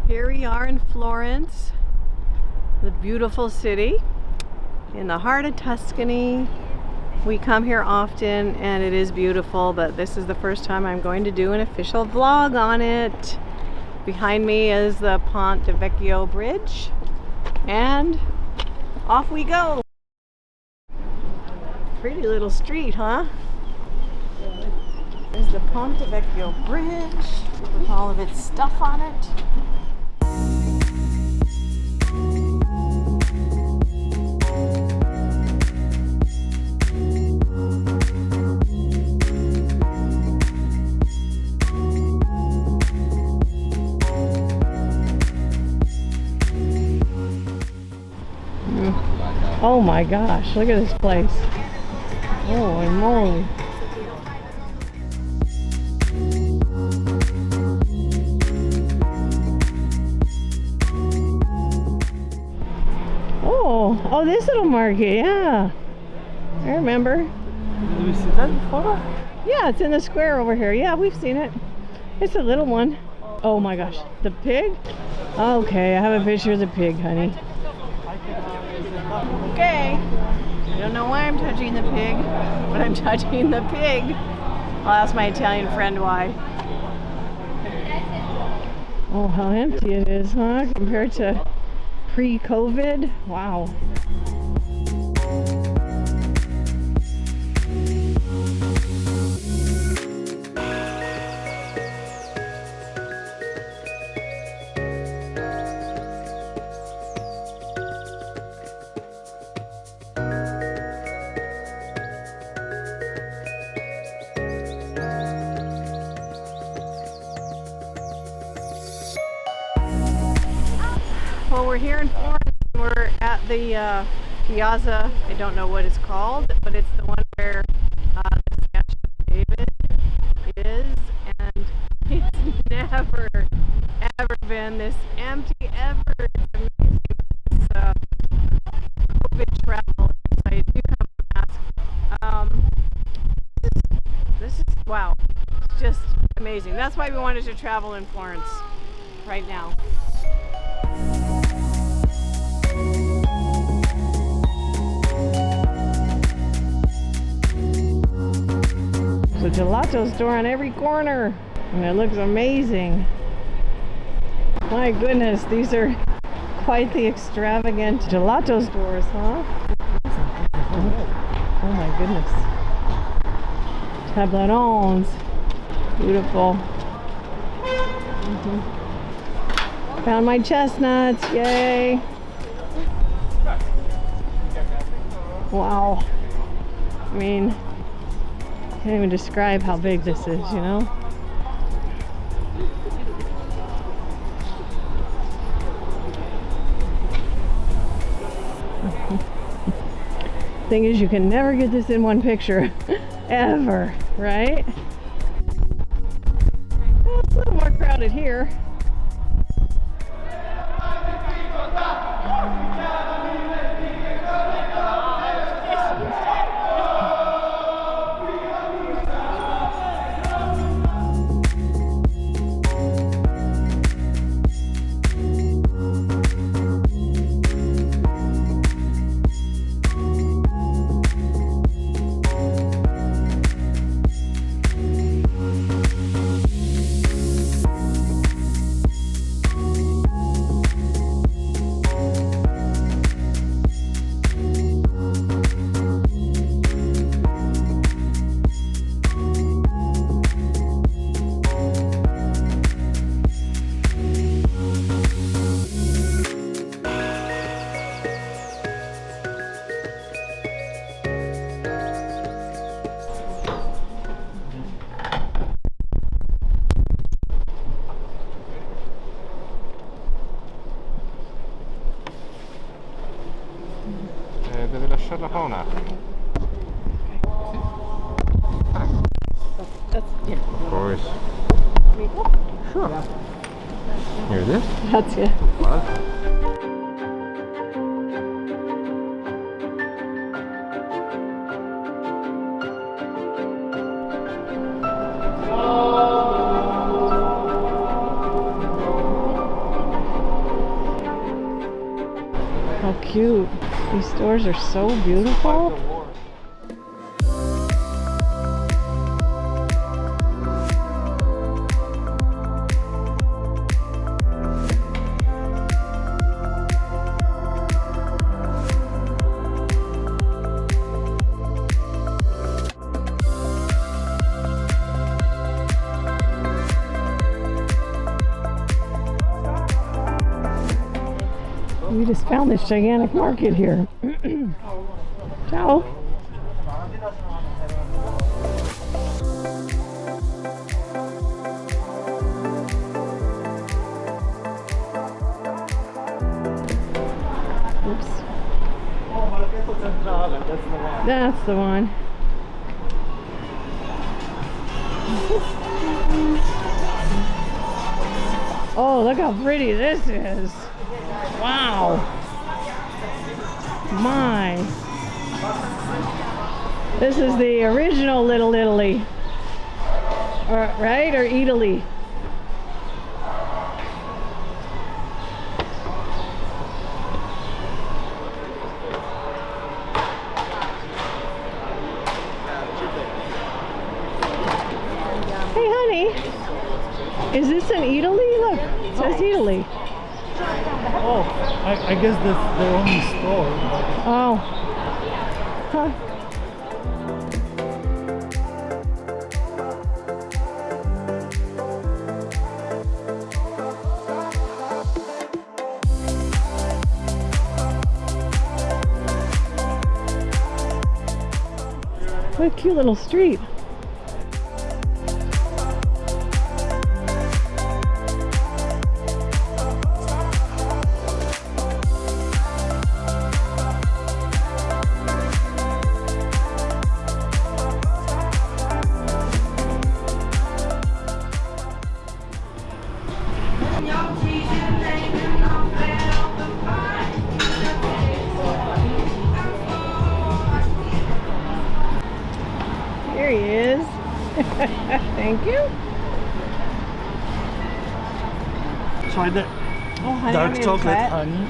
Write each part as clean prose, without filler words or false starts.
Here we are in Florence, the beautiful city in the heart of Tuscany. We come here often and it is beautiful, but this is the first time I'm going to do an official vlog on it. Behind me is the Ponte Vecchio Bridge and off we go. Pretty little street, huh? There's the Ponte Vecchio Bridge with all of its stuff on it. Oh my gosh, look at this place. Holy moly. Oh, this little market, yeah. I remember. Did we see that before? Yeah, it's in the square over here. Yeah, we've seen it. It's a little one. Oh my gosh, the pig? Okay, I have a picture of the pig, honey. Okay, I don't know why I'm touching the pig, but I'm touching the pig. I'll ask my Italian friend why. Oh, how empty it is, huh? Compared to pre-COVID? Wow. Well, we're here in Florence. We're at the Piazza. I don't know what it's called, but it's the one where the statue of David is, and it's never, ever been this empty ever. It's amazing. This COVID travel. I do have a mask. This is wow. It's just amazing. That's why we wanted to travel in Florence right now. There's a gelato store on every corner, and it looks amazing. My goodness, these are quite the extravagant gelato stores, huh? Oh my goodness. Tablerons. Beautiful. Found my chestnuts, yay. Wow. I mean, can't even describe how big this is, you know? Thing is, you can never get this in one picture, ever, right? Well, it's a little more crowded here. Deve lasciarla qua un attimo. That's, yeah. Of course. Sure. Here it is. That's it. What? cute. These stores are so beautiful. We just found this gigantic market here. Ciao. Oops. That's the one. Oh, look how pretty this is. Wow. My. This is the original Little Italy. Right? Or Italy. Hey, honey. Is this an Italy? Look, it says Italy. Oh, I guess that's their only store. Oh. Huh. What a cute little street. Here he is. Thank you. Try the honey, dark I'm gonna chocolate try it. honey.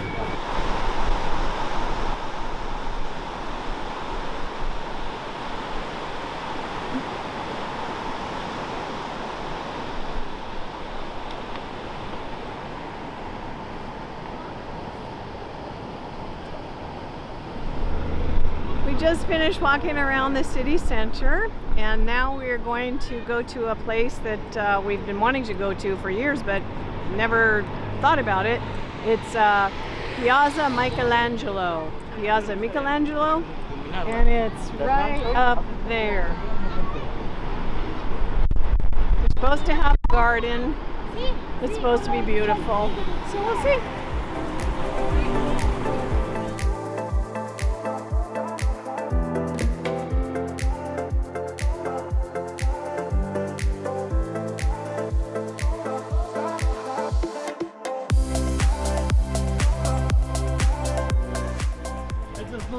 We just finished walking around the city center, and now we're going to go to a place that we've been wanting to go to for years but never thought about it. It's Piazza Michelangelo. Piazza Michelangelo, and it's right up there. We're supposed to have a garden. It's supposed to be beautiful, so we'll see.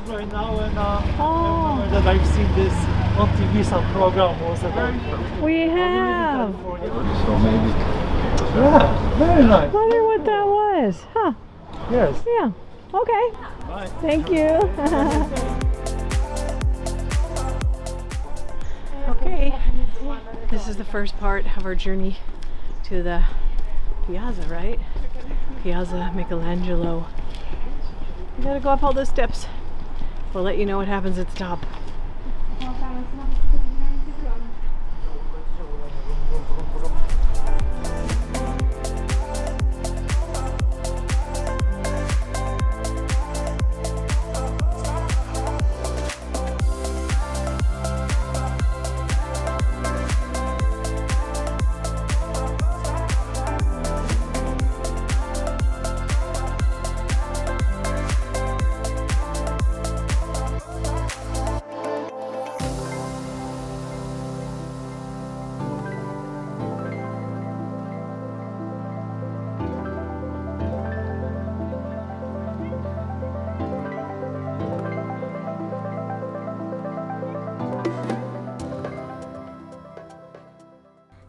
Right now, and I remember that I've seen this on TV. Some program was about. We have. So maybe. Yeah, very nice. Wonder what that was. Huh. Yes. Yeah. Okay. Bye. Thank you. Okay. This is the first part of our journey to the Piazza, right? Piazza Michelangelo. We gotta go up all those steps. We'll let you know what happens at the top.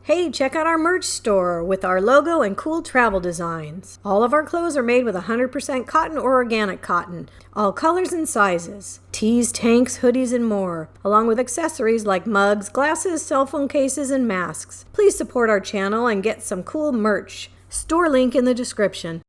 Hey, check out our merch store with our logo and cool travel designs. All of our clothes are made with 100% cotton or organic cotton, all colors and sizes. Tees, tanks, hoodies, and more, along with accessories like mugs, glasses, cell phone cases, and masks. Please support our channel and get some cool merch. Store link in the description.